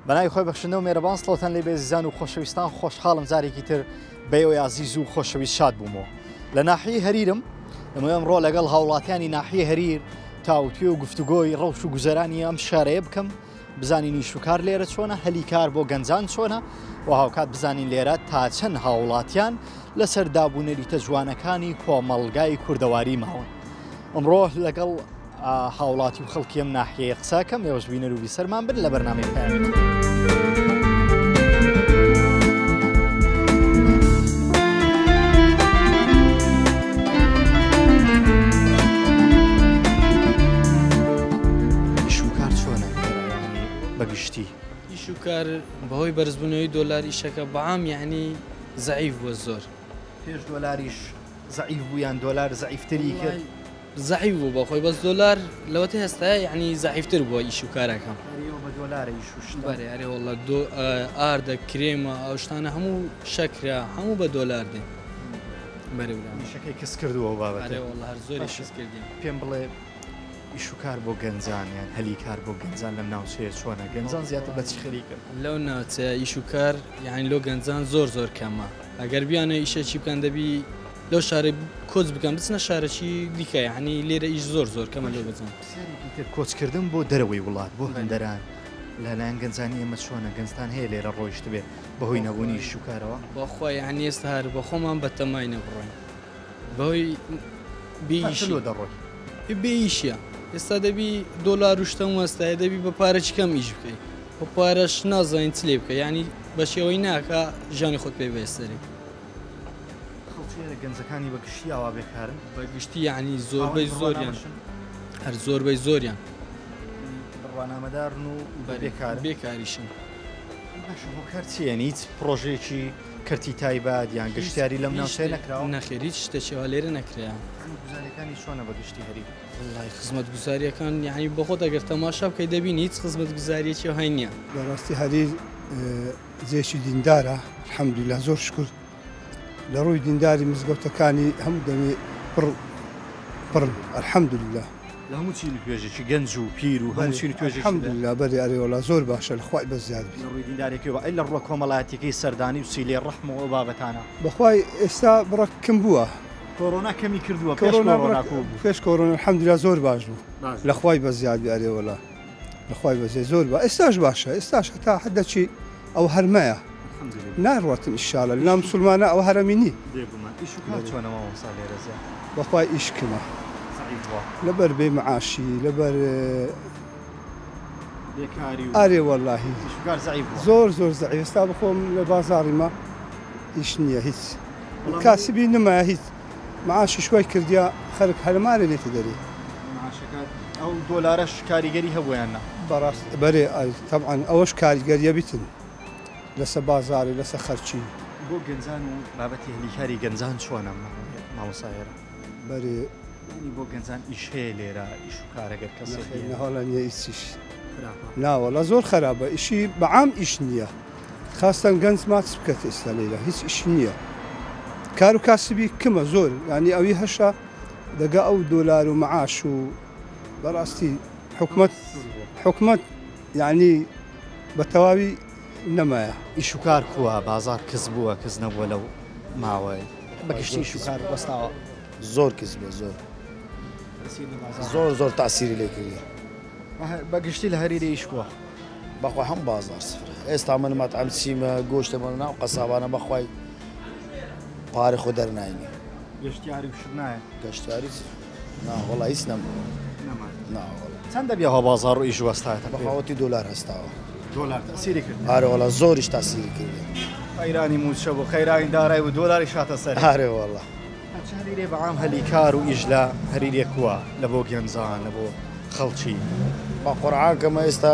بەناوی خۆی بەخشندە و مێرەبان سڵاوتان لێ بێزیزان و خۆشەویستان خۆشحاڵم جارێکی تر بەیەوەی عزیز و خۆشەویست شاد بوومەوە لە ناحیەی هەریرم دەمەوێت ئەمڕۆ لەگەڵ هاوڵاتیانی ناحیە هەریر تاوتوێ و گفتوگۆی ڕەوش و گوزەرانی ئەم شارەیە بکەم بزانین ئیشوکار لێرە چۆنە هەلیکار بۆ گەنجان چۆنە و هاوکات بزانین لێرە تا چەند هاوڵاتیان لەسەر دابوونەریتە جوانەکانی کۆمەڵگای کوردەواری ماون ئەمڕۆ لەگەڵ هاوڵاتی و خەڵکی ئەم ناحیەیە قساکەم ئێوەش بینەر و بیسەرمان بن لە بەرنامەی پەیامی بەگشتی ئیشوکار بەهۆی بەرزبوونەوەی دۆلار ئیشەکە بەعام یعنی زەعیف بووە زۆر پێش دۆلاریش زەعیف بوویان دۆلار زەعیفتری کرد زەعیف بوو بەخۆی بەس دۆلار لەوەتە هەستایە یعنی زەعیفتر بووە ئیشوکارەکەم بە دۆلارە ئیشوشت بەێ ئەرێ وڵە ئاردە کرێمە ئەو شتانە هەموو شەکرا هەموو بە دۆلار دێن بەرەشەکەی کەس کردووە بابەت هەر زۆری شت کردین پێم بڵێ ئیشوکار بۆ گەنجانیان هەلیکار بۆ گەنجان لەم ناوچەیە چۆنە گەنجان زیاتر بە چی خەریکن لەو ناوچەیە ئیشوکار یعنی لۆ گەنجان زۆر زۆر کەمە ئەگەر بیانە ئیشەکی بکەن دەبی لەو شارە کۆچ بکەم بچنە شارەکی دیکە یعنی لێرە ئیش زۆر زۆر کەمە لەو گەنجان کۆچکردن بۆ دەرەوەی وڵات بۆ هەندەران لەلایەن گەنجانی ئێمە چۆنە گەنجستان هەیە لێرە ڕۆیشت بێ بەهۆی نەبوونی ئیشوکارەوە بەخوا یعنی ئێستا هەر بە خۆمان بە تەمای نەبڕۆین بەهۆی بیشی دەڕۆی بێئیشیە ئێستا دەبی دۆلار و شتەم وەستایە دەبی بە پارەی کەم ئیش بکەیت بە پارەش نازانین چ لێ بکە ینی بەشێەوەی ناکە ژانی خۆت پێ بێستەری گەنجەکانی بەگشتی ئاوا بێکارن بەگشتی یعنی زۆربەی زۆریان هەر زۆربەی زۆریان ڕوانامەدارن و بێکاریشن هۆکار چیە هیچ پرۆژێکی کەرتی تایبەت یان گەشتیاری لەم ناوچەیە نەکراوە نەخێر هیچ شتێکیەوە لێرە نەکرا گوزاریەکانی چۆنە بەگشتی هەری والله خزمەت گوزاریەکان یعنی بە خۆت ئەگەر تەماشا بکەی دەبین هیچ خزمەت گوزاریەکی هەی نییە بەڕاستی هەریر جێشی دیندارە الحەمدولیلا زۆر شکر لە ڕووی دینداری مزگەوتەکانی هەموو دەمێ پڕن الحەمدولیلا لە هەموو چین توێژێکی گەنج و پیر و هەموو چین توێژێکی الحەمدولیلا بەری ئەرێوەڵا زۆر باشە لەخوای بەزیادبی ڕووی دیندارێکەوە ئەی لە ڕووە کۆمەڵایەتەکەی سەردانی و سیلێ ڕەحمەوە بابەتانە بەخوای ئێستا بڕەکم بووە کۆڕۆنا کەمی کردووە پێش کۆڕۆنا الحەمدولیلا زۆر باش بوو لەخوای بەزیادبی ئەرێوەڵا لەخوای بەزێ زۆر بە ئێستاش باشە ئێستاش هەتا حدەچی ئەو هەرمەیە ناڕاتن ئیشاڵە لە مسلمانە ئەو هەرەمینی بەخوای ئیشکمە لەبەر بێ معاشی لەبەر ئارێ وەڵاهی زۆر زۆر زەعیف ئێستا بخۆم لە بازاڕیمە ئیش نییە هیچ کاسبی نمایە هیچ معاشی شوای کردیا خەرک هەرمارە نێتە دەری ئەو دۆلارەش کاریگەری هەبوویاننا بەڕاست بەرێ تەبعاً ئەوەش کاریگەریە بیتن لەسە بازاری لەسە خەرچی بۆ گەنجان و بابەتی هەلیکاری گەنجان چۆنە مامۆسایەرە بەرێ بۆ گەنجان ئیش هەیە لێرە ئیش و کارەگەر کەسێنەهاڵە نییە ئیسیش ناوەڵە زۆر خراپە ئیشی بەعام ئیش نییە خاستان گەنج ماچ بکەت ئێستا لێرە هیچ ئیش نییە کار و کاسبی کمە زۆر ینی ئەوی هەشە دەگا ئەو دۆلار و معاش و بەڕاستی حکومەت یعنی بە تەواوی نەمایە ئیشوکار کووە بازار کەس بووە کەس نەبووە لەو ماوەی بەگشتی ئیشوکار بەستاوە زۆر کەس بووە زۆر تاسیری لێکردی بەگشتی لە هەریری ئیشکووە بەخوا هەم بازار سفرە ئێستا من مەتعەم چیمە گۆشتەمە ناو قەسابانە بەخوای پارە خۆ دەرناینی گەشتیاری شت نایە گەشتیاری وەڵا هیچ نەبوو چەند دەبێ هەوا بازار و ئیش وەستایەتە بەخاوەتی دۆلار هەستاوە دۆلار تەسیری کرد ئارێ وەڵا زۆریش تاسیری کردی خەیرانی موچە بوو خەیرانی دارای و دۆلاری شاتە سەر ئارێ وەڵا هەرێ بەعام هەلیکار و ئیش لە هەریرێ کووە لە بۆ گەنجان لە بۆ خەڵکی با قورعان کەمە ئێستا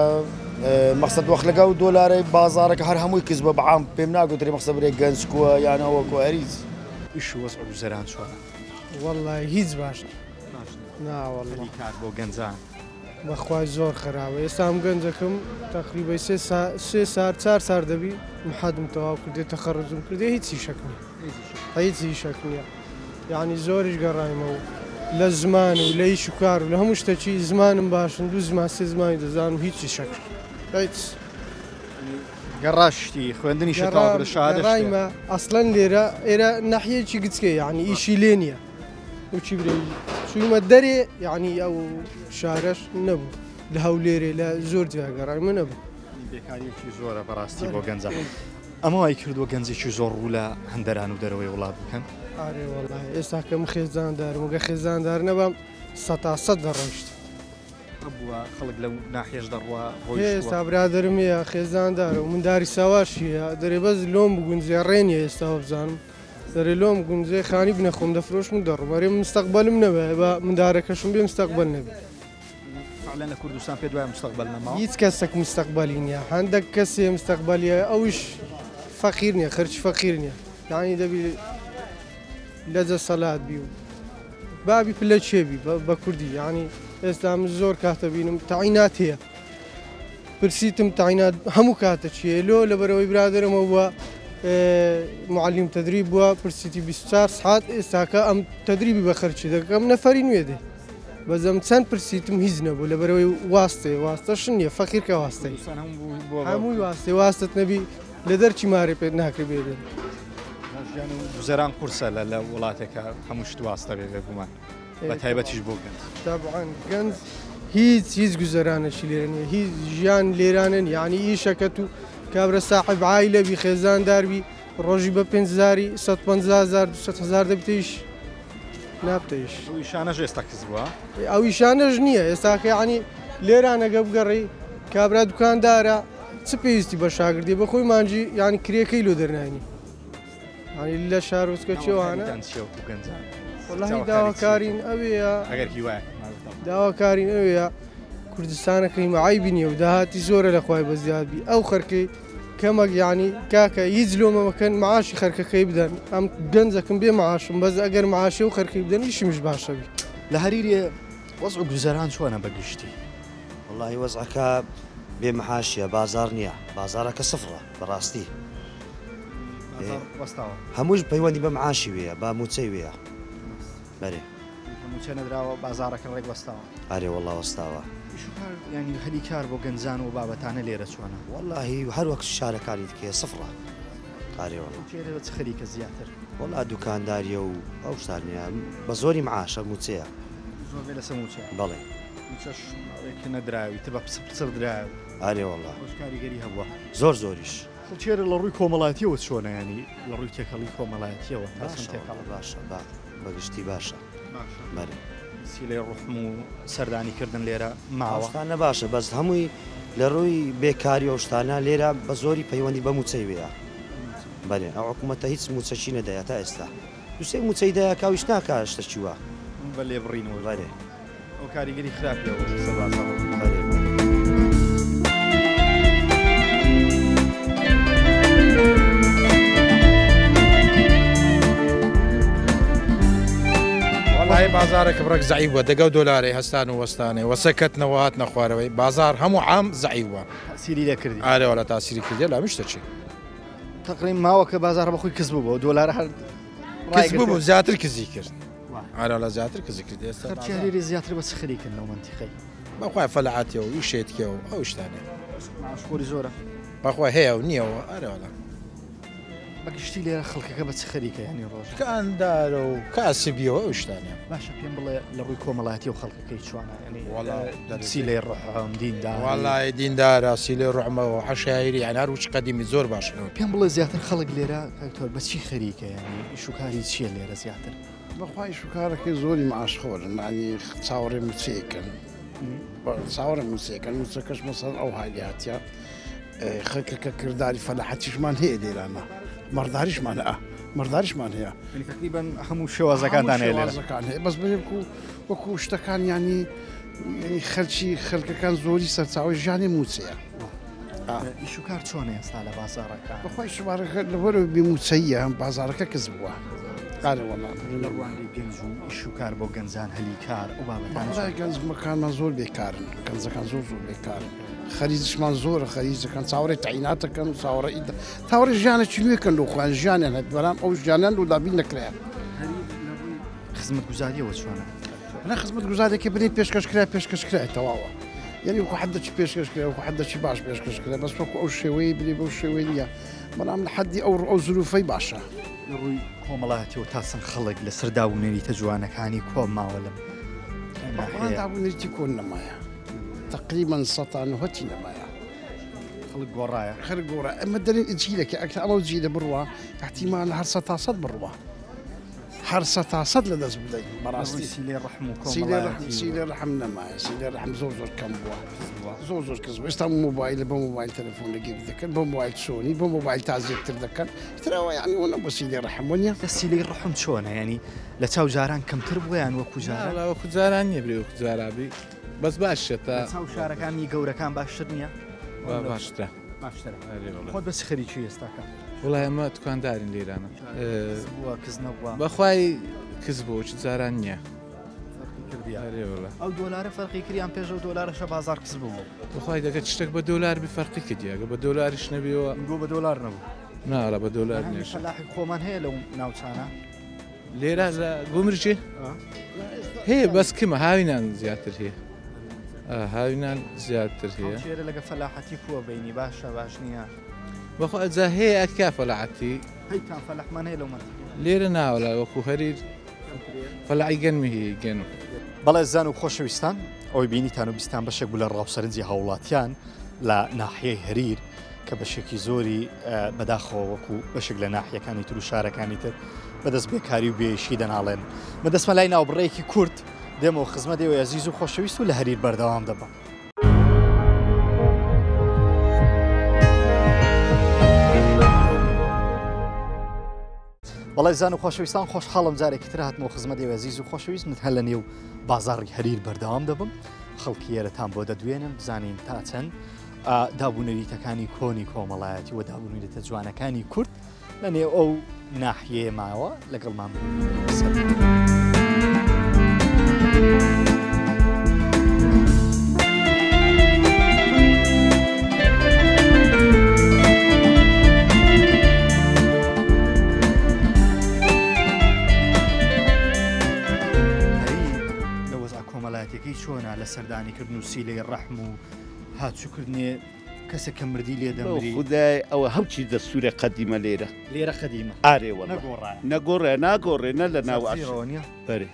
مەقسەد وەخت لەگەڵ دۆلارەی بازارەکە هەر هەمووی کەس بە بەعام پێم ناگوتری مەقسەد برێ گەنج کووە یانەوە کۆ هەریز ئیش و وەزع و گوزەران چۆنە والله هیچ باش ناوەڵی کار بۆ گەنجان بەخوای زۆر خراپە ئێستا ئەم گەنجەکەم تقریبا 3 ساعت 4 ساعت دەبی محەدم تەواو کردێت تەخەڕجم کردێ هیچی شەک نییە هیچی شەک نییە یعنی زۆریش گەڕایمەوە لە زمان و لە هیچ و کار و لە هەموو شتێکی زمانم باشن 2 زمان 3 زمانی دەزانم هیچی شەک هیچ گەڕاشتی خوێندنی شتاوە شایمە ئەسڵەن لێرە ئێرە ناحیەکی گچکە یعنی ئیشی لێ نییە وچی برێ چوومە دەرێ یعنی ئەو شارەش نەبوو لە هەولێرێ لە زۆر جیاگەڕایمە نەبوو بێکاریەکی زۆرە بەڕاستی بۆ گەنجە ئەمە وای کردووە گەنجێکی زۆر ڕوو لە هەندەران و دەرەوەی وڵات بکەن ئارێ وەڵای ئێستا کەم خێزاندارم وگە خێزاندار نەبام 100 دەڕۆشت بووە خەڵک لەو ناحێش دەڕوا ئێستا برادرم هەیە خێزاندارە و منداری ساواشیە دەرێ بەس لۆم بگونجێ ڕێنیە ئێستا بزانم دەرێ لۆم گونجێ خانی بنەخۆم دەفرۆشم و دەڕوەێ مستەقبلم نەبێ بە مندارەکەشم بێ مستەقبل نەبێ لە کوردستان پێ دوای مستەقبل نەما هیچ کەسێک مستەقبلی نییە هەندێک کەسێ مستەقبلیە ئەوش فەقیر نییە خەرچ فەقیر نییە یانی دەبی لەجە سەلات بی و بابی پلە چێبی بە کوردی یعنی ئێستا من زۆر کاتە بینم تاعینات هەیە پرسیتم تاعینات هەموو کاتە چیە لۆ لەبەرەوەی برادرمەوە بووە معلم تدریب بووە پرسیتی 24 ساعت ئێستاکە ئەم تدریبی بە خەرچی دەکەم نەفەری نوێ دێ بەزەم چەند پرسیتم هیچ نەبوو لەبەرەوەی واستەش نییە فەقیرکە واستەی هەمووی واستێ واستت نەبی لە دەرچی مارێ پێت ناکرێ بێدێن گوزەران قورسە لە وڵاتێکە هەموو شت واستە بێ بێگومان بە تایبەتیش بۆ گەنج تابعاً گەنج هیچ گوزەرانەشی لێرە نیە هیچ ژیان لێرانن یعنی ئیشەکەت و کابرا صاحب عائلە بی خێزاندار بی ڕۆژی بە 5,000 150,000 200,000 دەبتەیش نابتەیش ئیشانەش ئێستا کەس بووە ئەو ئیشانەش نییە ئێستاکە ینی لێرانەگە بگەڕی کابرا دوکاندارە چ پێویستی بە شاگردی بە خۆی مانجی ینی کرێکەی لۆ دەرنانی ینی لە شارۆچکە چێوانە وەڵاهی داواکارین ئەوەیە داواکارین ئەوەیە کوردستانەکەی مەعایبی نییە و داهاتی زۆرە لە خوای بەزیادبی ئەو خەرکەی کەمەک یعنی کاکە هیچ لۆمەکەن معاشی خەرکەکەی بدەن ئەم گەنجەکەم بێ معاشم بەس ئەگەر معاشی و خەرکی بدەن ئیشیمش باشەبی لە هەریرێ وەزع گوزەران چۆنە بەگشتی واللهی وەزعەکە بێ مەحاشیە بازار نییە بازارەکە سفرە بەڕاستی هەمووش پەیوەندی بە معاشی وەیە با موچەی وەیە بەرێ موچە نەدراوە بازارەکە ڕێک وەستاوە ئارێ وەڵا وەستاوە ینی هەلی کار بۆ گەنجان و بابەتانە لێرە چۆنە واللهی هەر وەک شارەکانی دیکە سفرە ئارێ چ خەریکە زیاتر وەڵا دوکانداریە و ئەو شتانەیە بە زۆری معاشە موچەیە زۆر بێ لەسەر موچە بەڵێ نەدراوی تر بە پسر دراوە ئارێ وەڵا کاریگەری هەبووە زۆریش خەڵکێرە لە ڕووی کۆمەڵاتیەوە چۆنە ینی لە ڕووی تێکەڵی کۆمەڵایەتیەوە باشە بەگشتی باشە بەرێ سیلەی ڕوحم و سەردانیکردن لێرە ماوەستانە باشە بەس هەمووی لە ڕووی بێکاری ئەو شتانە لێرە بە زۆری پەیوەندی بە موچەی وەیە بەرێ ئەو حکوومەتە هیچ موچەچی نەدایە تا ئێستا دوسێ موچەی دایە کاویش ناکە شتەچیوە بە لێ بڕینەوە بەرێ ئەو کاریگەری خراپیەوە بەرێ والله بازارك برك زعيبه دقو دولاري هستان وستاني وسكتنا وهاتنا خواروي بازار همو عام زعيبه تاثيري لا كردي على ولا تاثيري كردي لا مش تشي تقريبا ما وك بازار بخوي كسبوا دولار هر كسبوا زياتر كزيكر على ولا زياتر كزيكر دي خرجي زياتر بس خليك انه منطقي بخوي فلعاتي وشيتكي او اشتاني مشكور زوره بخوي هي ونيو على ولا بەگشتی لێرە خەڵکەکە بە چ خەریکە ینی ڕۆژ کاندار و کاسبیەوە ئەو شتانە باشە پێم بڵێ لە ڕووی کۆمەڵاتی و خەڵکەکەی چوانە سی لێ ڕحم دیندار وڵای دیندارە سی لێ ڕحمەوە حەشایری یانار وچ قەدیمی زۆر باشنەوە پێم بڵێ زیاتر خەڵک لێرە کاکتۆر بە چی خەریکە ینی شوکاری چییە لێرە زیاتر بەخوای شوکارەکەی زۆری معاشخۆرن معنی چاوەڕێ موچەیەکەن چاوەڕێ موچەکەن موچەکەش مەسەڵ ئەو حالیاتە خەکەکە کردداری فەلاحەتیشمان هەیە لێرانە مەرداریشمان هەیە تقریبا هەموو شێوازەکانتان هەیە بەس بێک و وەکو شتەکان ینی خەلکەکان زۆری سەرچاوی ژیانی موچەیە ئیشوکار چۆنە ئێستا لە بازارەکە بەخوای شوارەکە لەوەرە بێ موچەیە بازارەکە کەس بووە وڵام لە ڕوانگەی گەنج و ئیش و کار بۆ گەنجان هەلیکار ئەو بابەتانە وڵای گەنج مەکانمان زۆر بێکارن گەنجەکان زۆر بێکارن خەریزشمان زۆرە خەریزەکان چاوەڕێی تعیناتەکەن و چاوەڕێی ژیانێکی نوێکەن و خوان ژیانیان هەت بەڵام ئەو ژیانیان و دابین نەکرایان خزمەت گوزاریەوە چۆنە؟ أنا خدمت گوزارێکی بنی پێشکەشکرای تەواوە یعنی وەکو حەدەکی پێشکەشکرا وەکو حەدەکی باش پێشکەشکرا بەس وەکو ئەو شێوەیە بری بەو شێوەی نیە بەڵام لە حەدی ئەو زروفەی باشە لە ڕووی کۆمەڵایەتیەوە تا چەند خەڵک لە سەرداوونێریتە جوانەکانی کۆم ماوە لەم دابوونێتی کۆن نەمایە تقریبا سەتان هەتی نەمایە خەڵک گۆڕایە خەر گۆڕە ئەمە دەرێن جیلەکە ئەکە ئەمە جیلە بڕوە احتیمان هەر سە تا سەد بڕوە هەر سە تا سەد لە دەست بدەین بەڕاستی سیلێ ڕەحم و سیلێ ڕەحم نەمایە سیلێ ڕەحم زۆر کەم بووە زۆر کەس بوو ئێستا مۆبایلە بە مۆبایل تەلەفۆن لەگیر دەکەن بە مۆبایل سۆنی بە مۆبایل تازیەکتر دەکەن ترەوە یعنی وە نەبوو سیلێ ڕەحم وەنیە لە سیلەی ڕەحم چۆنە ینی لە چاو جاران کەمتر بووە یان وەکو جاران وەکو جاران نییە برێ وەکو جارابی بەس باشە تا چاو شارەکانی گەورەکان باشتر نییە باشترە خۆت بەس خەریکی ئێستاکە وڵای ئەمە توکاندارین لێرانە کەس نەبووە بەخوای کەس بۆ چ جاران نییە ئەو دۆلارە فەرقی کریان پێش و دۆلارەشە بازار کەس بوو بەخوای دەکەت شتێک بە دۆلار بفەرقی کردیەگە بە دۆلاریش نەبیەوە گۆ بە دۆلار نەبوو ناڵە بە دۆلار نێش لاحی خۆمان هەیە لەو ناوچانە لێرە لە گومرجێ هەیە بەس کمە هاوینان زیاتر هەیە هاوینان زیاتر هەیە شێرە لەگە فەلاحەتی کووە بینی باشە باش نییە بەخۆ ئەجا هەیە ئەکا فەلاحەتی هەیتان فەلەحمان هەیە لەو من لێرە ناوەلا وەکو هەریر فەلاعی گەنمی هەیە گەن بەڵێ زان و خۆشەویستان ئەوی بینیتان و بیستان بەشێک بوو لە ڕاوسەرنجی هاوڵاتیان لە ناحیەی هەریر کە بەشێکی زۆری بەداخەوە وەکو بەشێک لە ناحیەکانی تر و شارەکانی تر بەدەست بێکاری و بێشی دەناڵێن مەدەستمە لای ناوبڕەیەکی کورد دێمەوە خزمەت ئێوە عەزیز و خۆشەویست و لە هەریر بەردەوام دەبە بەڵێ زان و خۆشەویستان خۆشحاڵم جارێکی تر هاتمەوە خزمەت ئێوە عەزیز و خۆشەویست من هەر لە نێو بازاڕی هەریر بەردەوام دەبم خەڵکی ئێرەتان بۆ دەدوێنم بزانین تا چەند دابوونەریتەکانی کۆنی کۆمەڵایەتی و دابوونەریتە جوانەکانی کورد لە نێو ئەو ناحیەیە ماوە لەگەڵمان کۆمەڵایەتەکەی چۆنە لە سەردانیکردن و سیلەی ڕەحم و هاتووکردنێ کەسێک کە مردی لێ دەمری خدای ئەوە هەوچی دەستورە قەدیمە لێرە لێرە قەدیمە ئارێوە نەگۆڕێ ناگۆڕێنە لە ناوڕۆنیە بەرێ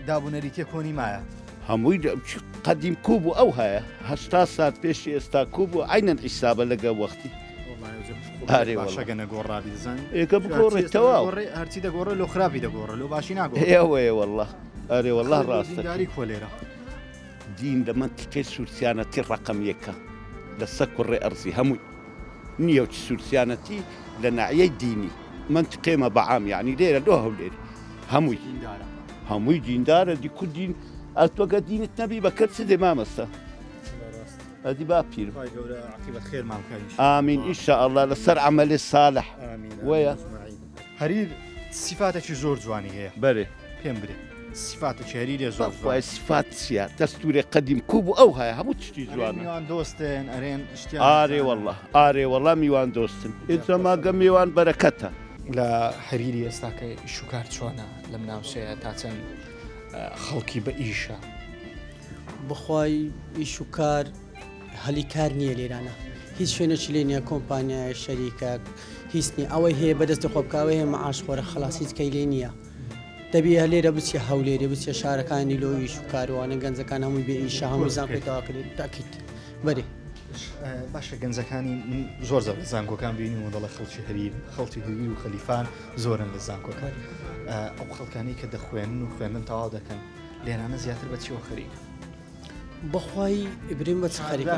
دابوونەریتە کۆنی مایە هەمووی قەدیم کوب و ئەو هەیە هەشتا سات پێشی ئێستا کوب و عینەن ئیسابە لەگە وەختی باشەگە نەگۆڕابی دەزان ئێکە بگۆڕێتەوە هەرچی دەگۆڕە لۆ خراپی دەگۆڕە لۆ باشی ناگۆڕ ئێوەیە وەڵڵە ئەرێ وەڵڵا ڕاستەکاری کۆ لێرە دین لە منتیقەی سوورسیانەتی ڕقم یەکە لە سە کوڕێ ئەرزی هەمووی نییە و سوورسیانەتی لە ناحیەی دینی منتیقێمە بەعام یعنی لێرە لۆ هەولێر هەمووی دیندارە دیکو دین ئەتۆگە دینت نەبی بە کەس دێ مامەستە ئەدی با پیر ئامین ئینشاءالله لەسەر عەمەلی ساڵح وەیە هەریر سیفاتێکی زۆر جوانی هەیە بەرێ پێم برێ سیفاتێکی هەریرێ زۆر وای سیفات چییە دەستوری قەدیم کوب و ئەو هەیە هەموو تشتی جوانە میوان دۆستن ئەرێن ئارێ وەڵڵە ئارێ وەڵا میوان دۆستن ئێجەماگە میوان بەرەکەتە لە هەریری ئێستاکە ئیشوکار چۆنە لەم ناوچەیە تا چەند خەڵکی بە ئیشە بخوای ئیشوکار هەلیکار نییە لێرانە هیچ شوێنەی لێ نییە کۆمپانیای شەریکە هیچنی ئەوەی هەیە بەدەستی خۆبکاوی هەیە مەعاش خۆرە خلاص هیچ کەی لێ نییە دەبی هەلێرە بچێ هەولێرە بچێ شارەکانی لۆ ئیشوکاروانە گەنجەکان هەمووی بێ ئیشە هەمووی زانکۆیتەوە کرد تاکیت بەرێ باشە گەنجەکانی من زۆر زەر زانکۆکان بینی و دەڵە خەڵکی هەریر خەڵکی هەریر و خەلیفان زۆرن لە زانکۆکان ئەو خەڵکانی کە دەخوێنن و خوێندن تەواو دەکەن لێرانە زیاتر بەچیەوە خەریک بەخوای ئیبریم بە چ خەریکە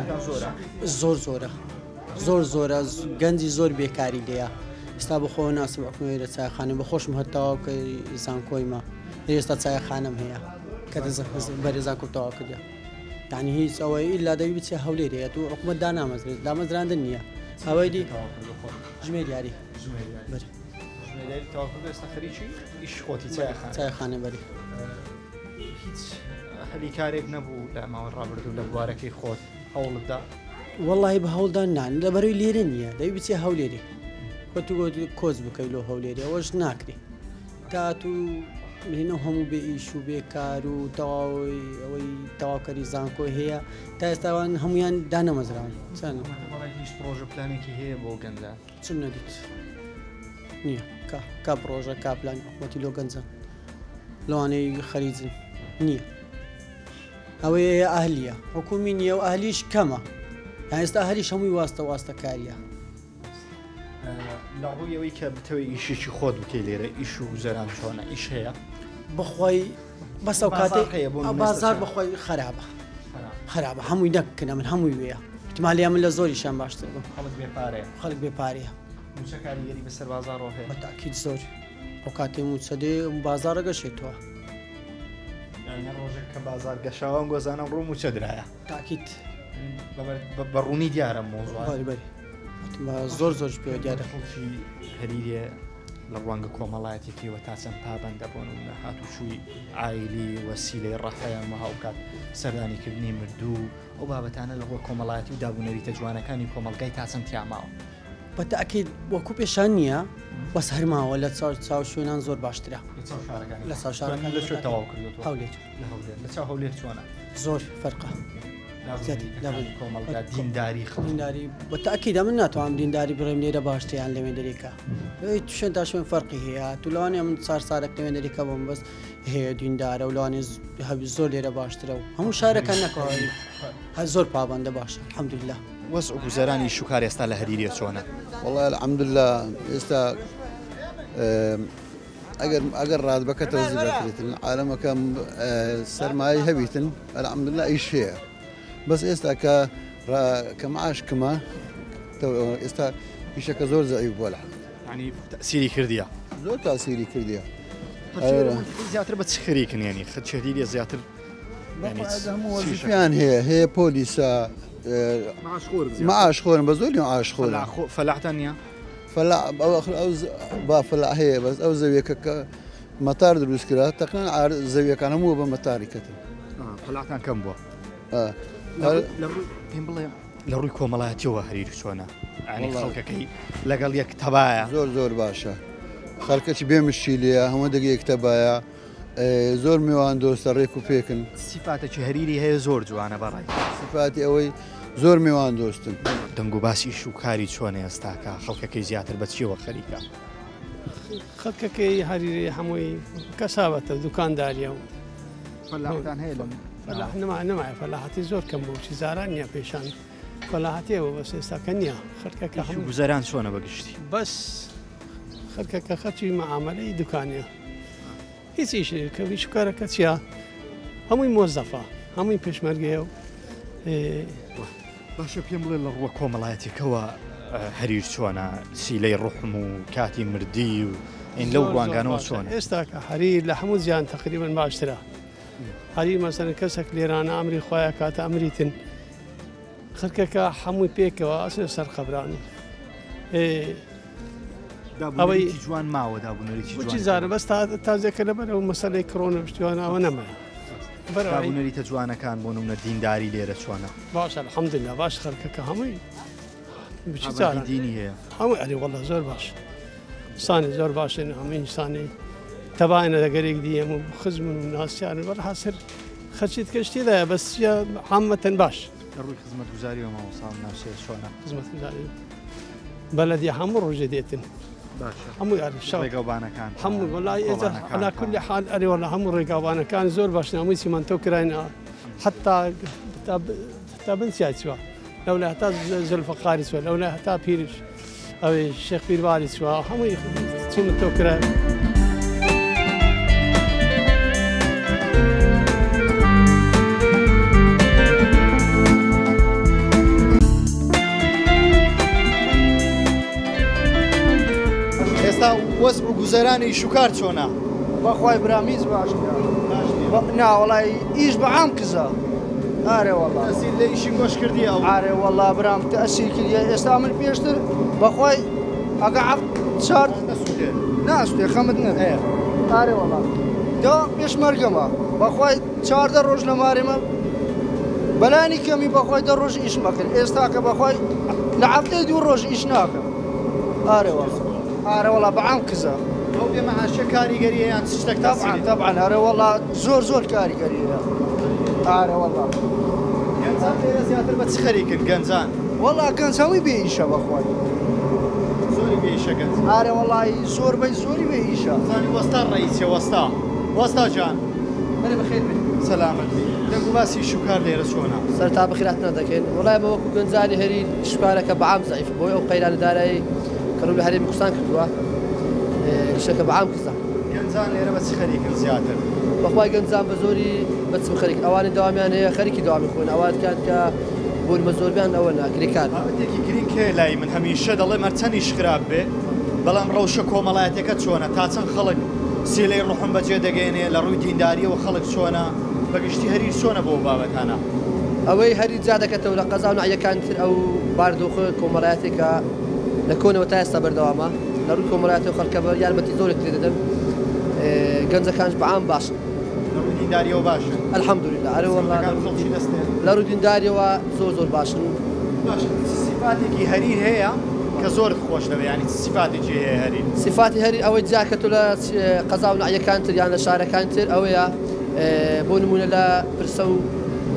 زۆرە گەنجی زۆر بێکاری لێیە ئێستا بخۆ ناسم حکومەوەی لە چایخانە بە خۆشم هەتاوا کە زانکۆیمە ئێستا چایخانەم هەیە کە بەرێ زانکۆ تەواو کردە یعنی هیچ ئەوەی ئیلا دەوی بچێ هەولێرەیە تو حکومەت دامەزرێت دامەزراندن نییە ئەوەی دی ژمێر یاری ئێستا خەریکی ئیش خۆتی چایخانە بەری هیچ هەلیکارێک نەبوو لە ماوە ڕابردوو لە بوارەکەی خۆت هەوڵتدا وەڵی بە هەوڵدان نان لە بەروی لێرە نییە دەوی بچێ هەولێری خۆتو کۆز بکەی لۆ هەولێری ئەوەش ناکری تا تو لێنە هەموو بێ ئیش و بێکار و تەواوی ئەوەی تەواوکەری زانکۆ هەیە تا ئێستاوان هەمویان دانەمەزراون چەند هیچ پرۆژە پلانێکی هەیە بۆ گەنجان چم نەدیت نییە کا پرۆژە کا پلان حکوومەتی لۆ گەنجان لەوانەی خەریجن نییە ئەوەیە ئەهلیە حکومی نییە و ئەهلیش کەمە یان ئێستا هەریش هەمووی واستە کاریە لاڕوویەوەی کە بتەوەی ئیشێکی خۆت بکەی لێرە ئیش و گوزەران چۆنە ئیش هەیە بخۆی بەسە و کاتێک بازار بخۆی خراپە هەمووی نەکەنە من هەمووی وەیە احتمالیا من لە زۆریشان باشتر بم خەڵک بێپارەیە موچەکاریگەری بەسەر بازارەوە هەیە بەتاکید زۆر ئەو کاتێ موچەدێ بازارە گەشێتەوە ڕۆژێک کە بازار گەشاوان گۆزانم ڕوو موچە درایە تاکیت بەڕوونی دیارە مۆزوع زۆر پێ دیارە خەڵکی هەریرێ لە ڕوانگە کۆمەڵایەتێکیەوە تا چەند پابەندە بۆن و هاتوچووی ئایلی وەسیلەی ڕەخەیان هاوکات سەردانیکردنی مردوو ئەو بابەتانە لە ڕۆی کۆمەڵایەتی و دابوونەریتە جوانەکانی کۆمەلگای تا چەند تیاماوە بەتاکید وەکو پێشان نییە بەس هەرماوە لە چاو شوێنان زۆر باشترە لە چاو شارەکان لە شوێ تەواو کردووە هەولێر لە چاو هەولێر چۆنە زۆر فەرقە دینداری بەتاکیدا من ناتوانم دینداری بڕێم لێرە باشتیان لەوێن دەریکە توشێن تا شوێن فەرقی هەیە تو لەوانێ من سارێک لەوێن دەریکە بۆم بەس هەیە دیندارە و لەوانێ هەبی زۆر لێرە باشترە و هەموو شارەکان نەکەوەی هە زۆر پابەندە باشە الحەمدولله وەزع گوزەرانی شوکار ئێستا لە هەریرێ چۆنە وەڵای الحەمدولله ئێستا ئەگەر ڕاد بکەتەوە زیاترێتن عالەمەکەم سەرمایی هەبیتن الحەمدولله ئیش هەیە بەس ئێستا کە معاش کەمە ئێستا پیشەکە زۆر زەعیف بووە ینی تەسیری کردیە زۆر تاسیری کردیە زیاتر بە چ خەریکن ینی خەریکە زیاتر وەزیفیان هەیە پۆلیسە معاش خۆرن بە زۆری معاش خۆرن فەلاحتان نییە با فەلاح هەیە بەس ئەو زەویەکە کە مەتار دروست کرا تەقریباً زەویەکان هەموو بە مەتاری کەتن فەلاحتان کەم بووە پێم بڵێ لە ڕووی کۆمەڵایەتیەوە هەریر چۆنە خەڵکەکەی لەگەڵ یەک تەبایە زۆر باشە خەڵکەی بێمشیلەیە هەموو دەگەیەک تەبایە زۆر میوان دۆستە ڕێک و پێکن سیفاتێکی هەریری هەیە زۆر جوانە بەڕای سیفاتی ئەوەی زۆر میوان دۆستن دەنگ و باسی ئیش و کاری چۆنە ئێستاکە خەڵکەکەی زیاتر بە چیەوە خەریکە خەڵکەکەی هەریری هەمووی کەسابەتە دوکانداریە و فەلاحتان هەیە نمایە فەلاحەتی زۆر کەم بوو چی زاران نییە پێشان فەلاحەتیەوە بەس ئێستاکە نییە خەرکەکە گوزەران چۆنە بەگشتی بەس خەرکەکە خەچی مەعامەلەی دوکانیە هیچ کەوی شکارەکە چیە هەمووی مۆزەفا هەمووی پێشمەرگەیە و باشە پێم بڵێ لە ڕووە کۆمەڵایەتێکەوە هەریر چۆنە سیلەی ڕوحم و کاتی مردی و ئین لەو ڕوانگانەوە چۆن ئێستاکە هەریر لە هەموو جیان تقریبن باشترە هەری مەسەرەن کەسێک لێرانە ئەمری خۆیان کاتە ئەمریتن خەرکەکە هەمووی پێکەوە ئەسێ سەر خەبران ئەوەی جوان ماوە دابوونەریی زانە بەس تازێکە لەبەر ئەو مەسەلەی کڕۆنە پشتیوانەوە نەمایە بەرەبوونەریتە جوانەکان بۆ نمونە دینداری لێرە چۆنە باشە الحەمدولله باش خەرکەکە هەمووی دینی هەیە هەمووی ئەری وەڵڵا زۆر باش سانی زۆر باشن هەمووی ئینسانی تەباینە دەگەرێک دیەم و خزمون و ناسییان بەر حاصل خەچیت کەشتیدایە بەس عامەتەن باش ڕووی خزمەت گوزاری و مامۆساڵ ناوسێ چۆنە خزمەت گوزاری بەلەدی هەموو ڕۆژێ دێتن هەمووی ڕێگاوبانەکان هەموو وڵای ئێزە کولی حال ئەری وەڵا هەموو ڕێگاوبانەکان زۆر باش هەمووی سیمانتۆ کراین حتا بنسیای چوە لەولا هەتا زولفەقاری چوە لەولا هەتا پیرش ئەوەی شێخ پیرواری چوە هەمووی سیمانتۆ کرای وەزع و گوزەرانی شوکار چۆنە بەخوای برامیز باش ناوەڵی ئیش بە عام کزە ئارێ وەڵا لە ئیشی گۆش کردی ئەو ئارێ وەڵا برام تەسی کردی ئێستا من پێشتر بەخوای ئەگە چار ناستێ خەمت نەدەیە ئارێ وەڵام دا پێشمەرگەمە بەخوای 14 ڕۆژ لە مارێمە بەلانی کەمی بەخوای 10 ڕۆژ ئیش مەکرد ئێستا کە بەخوای لە هەفتەی 2 ڕۆژ ئیش ناکەم ئارێ وەڵا بەعام کزە ئەو بێمەعاشە کاریگەریە یان شتێک طبعا ئارێ وەڵا زۆر کاریگەریە ئارێ وەڵا گەنجان لێرە زیاتر بە چ خەریکن گەنجان وەڵا گەنج هەمووی بێ ئیشە بەخوای زۆری بێ ئیشە گەنج ئارێ وەڵی زۆربەی زۆری بێ ئیشە زانی وەستا ڕئیسێ وەستا جان بەرێ بەخێر بێت سەلامت دەنگ باسی شوکار لێرە چۆنە سەرتا بخیراتنا دەکەین وڵای بە وەکو گەنجانی هەری شکارەکە بەعام زەعیف بۆی ئەو قەیرانەدارایی کەڕوو لە هەرێمی کوردستان کردووە شەکە بەعام کردە گەنجان لێرە بە چ خەریکن زیاتر بەخوای گەنجان بە زۆری بە چ خەریک ئەوانی داوامیان هەیە خەریکی داوامی خۆن ئەوانکات کە بۆنمە زۆربیان ئەوە ناگریکان بابەتێکی گرنگ کێ لای من هەمیشە دەڵێ مەرچەنیش خراپ بێ بەڵام ڕەوشە کۆمەڵایەتەکە چۆنە تا چەند خەڵک سیلەی ڕوحم بەجێ دەگەێنێ لە ڕووی دینداریەوە خەڵک چۆنە بەگشتی هەریر چۆنە بۆ بابەتانە ئەوەی هەری جا دەکەتەوە لە قەزا و نعیەکانتر ئەو باردۆخە کۆمەڵایەتێکە لە کۆنەوە تا ئێستا بەردەوامە لە ڕووی کۆمەڵایەتی و خەڵکە بە یارمەتی زۆرێک لێ دەدەن گەنجەکانش بەعام باشن لە ڕووی دینداریەوە باشن الحەمدولله ئەرێ وەڵا لە ڕووی دینداریەوە زۆر باشن سیفاتێکی هەریر هەیە کە زۆر خۆش دەوێت ینی سیفاتێکی هەیە هەریر سیفاتی هەری ئەوەی جاکە تۆ لە قەزا و نعیەکانتر یان لە شارەکانتر ئەوەیە بۆ نمونە لە پرسە و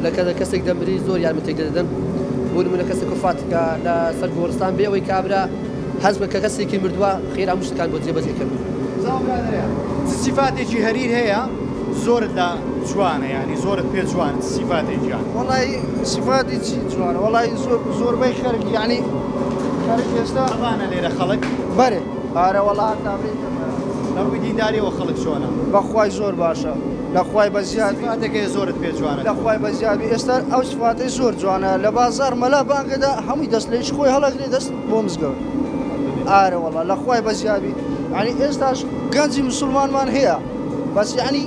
لە کەسێک دەمری زۆر یارمەتێک دەدەن بۆ نمونە کەسێک وفاتکە لە سەر گۆڕستان بێ ئەوەی کابرا حەز بە کە کەسێکی مردووە خێرا هەموو شتەکان بۆ جێبەجێکرد سیفاتێکی هەریر هەیە زۆرت لە جوانە ینی زۆرت پێ جوان سیفاتێکیان وەڵی سیفاتی چی جوانە وەڵی زۆربەی خەرکی ینی خەرک ئێستا ئەوانە لێرە خەڵک بەرێ ئارە وەڵات لە ڕووی دینداریەوە خەڵک چۆنە بەخوای زۆر باشە لەخوای بە زیاد سیفاتێکی زۆرت پێ جوانە لەخوای بە زیادی ئێستا ئەو سیفاتی زۆر جوانە لە بازار مەلا بانگەدا هەمووی دەست لێش خۆی هەڵەگرێ دەست بۆ مزگەوت ئارە وەڵا لەخوای بە زیادی ینی ئێستاش گەنجی مسلمانمان هەیە بەس ینی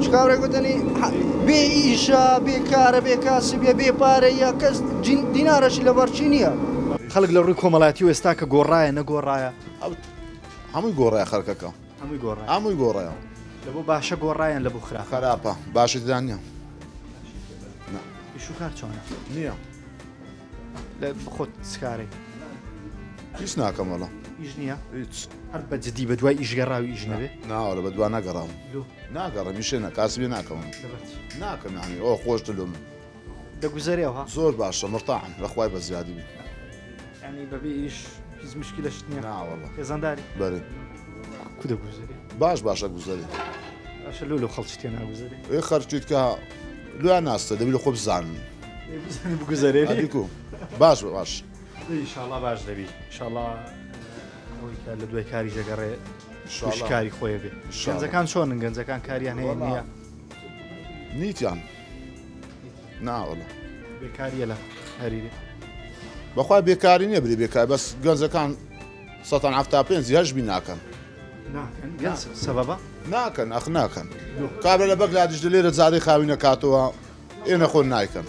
چکاورێک گوتنی بێ ئیشە بێکارە بێ کاسبیە بێ پارە یا کەس دینارەشی لە بەرچی نییە خەڵک لە ڕووی کۆمەڵایەتی و ئێستا کە گۆڕایە نەگۆڕایە هەمووی گۆڕایە خەڵکەکە هەمووی گۆڕایە لە بۆ باشە گۆڕایەن لە بۆ خراپ خراپە باشی دانیە شوکار چۆنە نییە لە خۆت سکارێ هیچ ناکەم وەڵا ئیش نییە هەر بە جدی بە دوای ئیشگەڕاوی ئیش نەبێ ناوەڵە بە دوای نەگەڕام ناگەڕم میشێنە کاسبی ناکەم ناکەم ینی ئەوە خۆش دلم دەگوزارێەوە زۆر باشە مرتاحم لەخوای بە زیادی بی ینی بەبێ ئیش هیچ مشکلەش نییە ناوەڵە هێزانداری بەێ کو دەگوزاری باشە گوزاری باشە لۆ خەڵکی تێ ناگوزاری ئێ خەرچیت کە لویان ناستە دەبی لە خۆ بزانن بگوزارێ باش ئینشاءڵڵا باش دەبی ئینشاءڵڵا ئەوەی کە لە دوای کاری ژەگەڕێ کاری خۆیە بێ گەنجەکان چۆنن گەنجەکان کاریان هەیە نییە نیتیان ناوەڵە بێکاریە لە هەریری بەخوای بێکاری نییە بری بێکار بەس گەنجەکان 175 هەشبی ناکەن سەبەبە ناکەن ئەخ ناکەن کابرا لە بەک لادیش لێرە زادەی خاوی نەکاتەوە ئێنە خۆن نایکەن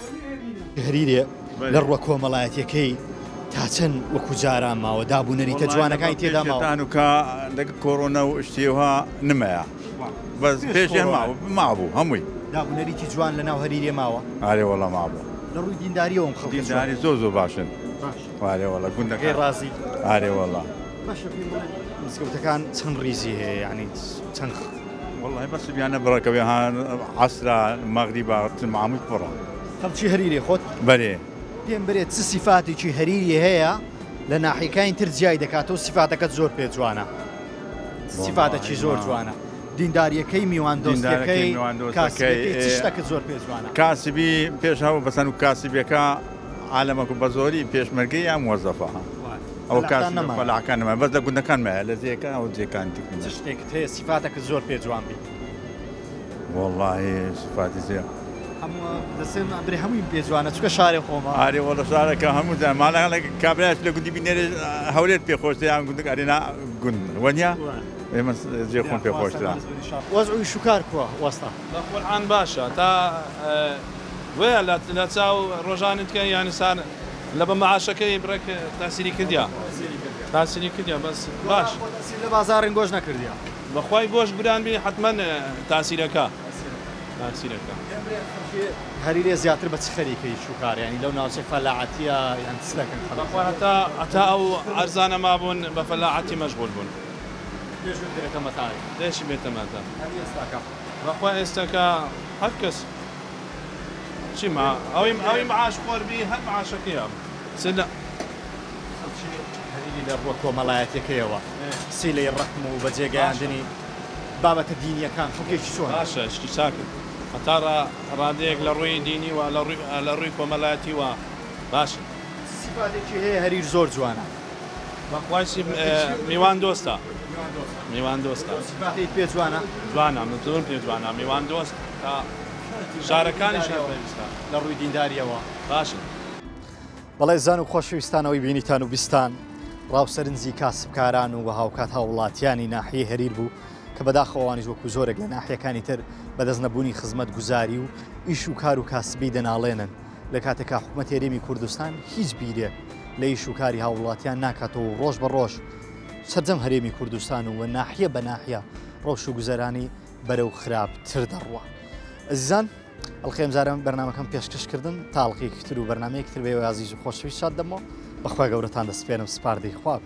هەریرێ لە ڕوە کۆمەڵایەتەکەی تا چەند وەکو جاران ماوە دابوونەریتە جوانەکانی تێدا ماوە و کە لەگە کۆڕۆنە و شتێوها نمەیە بەس پێشێ مابوو هەمووی دابوونەریتی جوان لە ناو هەریرێ ماوە ئارێ وەڵە مابوو لە ڕووی دینداریەوەم خەڵکی دینداری زۆر باشن ئارێ وەڵە گوندەکەی ڕازی ئارێ وەڵە مسکەوتەکان چەند ریزی هەیە یعنی چەند والله بەس بیانە بڕەکەوێ هاان عسرا مەغریبا هەمووی پڕە خەڵکی هەریرێ خۆت بەرێ پێم برێت چ سیفاتێکی هەریری هەیە لە ناحیەکانی تر جیای دەکاتەوە سیفاتەکەت زۆر پێ جوانە سیفاتێکی زۆر جوانە دینداریەکەی میوان دۆستەکەی شتەکەت زۆر پێ جوانە کاسبی پێشەوە بەسەن و کاسبیەکە عالەمەکو بە زۆری پێشمەرگەی یان وەزەفە ئەو کاسبەلاکان نەما بەس لە گوندەکانمە لە جێەکە ئەو جێکان شتێکت هەیە سیفاتەکەت زۆر پێ جوان بی والله سیفاتی زێ برێ هەمووی پێجوانە چکە شارێ خۆمە ئارێ وەڵە شارەکە هەموو ماڵ کابراش لە گوندی بینێرە هەولێت پێخۆشتە یان گوندەک ئەرێنا گوند وەنیا ئێمە جێ خۆم پێخۆشترا وەزعی شوکار کووە وەستا بەخۆڵان باشە تا وەیە لە چاو ڕۆژانت کە یانی سان لە بە مەعاشەکەی بڕێک تاسیری کردیا تاسیری کردیا بەس باش لە بازاڕین گۆژ نەکردیا بەخوای گۆشت بران بێ حتمما تاسیرەکە تاسیرەکە هەریرێ زیاتر بە چ خەریکەی شوکاریانی لەو ناوچەی فەلاعەتیە یان چ دەکەن بەخوای هەتا ئەو ئەرزانە مابوون بە فەلاعەتی مەشغوڵ بوون دێشی بێتە مەتا بەخوای ئێستاکە هەر کەس چیما ئەوی معاش خۆربی هەر معاشەکەیە سلە لە ڕوە کۆمەڵایەتەکەیەوە سیلەی ڕەحم و بەجێگەیاندنی بابەتە دینیەکان خەڵکێکی چۆن باشە شتی چاکن هەتا ڕادەیەک لە ڕووی دینی و لە ڕووی کۆمەڵایەتی وە باشە سیفاتێکی هەیە هەریر زۆر جوانە بەخوای میوان دۆستە میوان دۆستە سیفاتی پێ جوانە جوانە من زۆر پێ جوانە میوان دۆست تا شارەکانیش پێویستە لە ڕووی دینداریەوە باشە بەڵێ زان و خۆشەویستانەوەی بینیتان و بیستان ڕاوسەرنجی کاسبکاران و بە هاوکات هاوڵاتیانی ناحیە هەریر بوو کە بەداخەوانیش وەکو زۆرێک لە ناحیەکانی تر بەدەست نەبوونی خزمەت گوزاری و ئیش و کار و کاسبی دەناڵێنن لە کاتێکا حکوومەت هێرێمی کوردستان هیچ بیرێک لە ئیش و کاری هاوڵاتیان ناکاتەوە ڕۆژ بە ڕۆژ سەرجەم هەرێمی کوردستان و ناحیە بە ناحیە ڕۆژ و گوزەرانی بەرەو خراپتر دەڕوە ئەزیزان ئەڵخێم جارم بەرنامەکەم پێشکەشکردن تاڵقێکتر و بەرنمەیەکتر بێ و عزیز و خۆشەویست شاد دەمەوە بەخوای گەورەتان دەسپێرم سپاردەی خواب.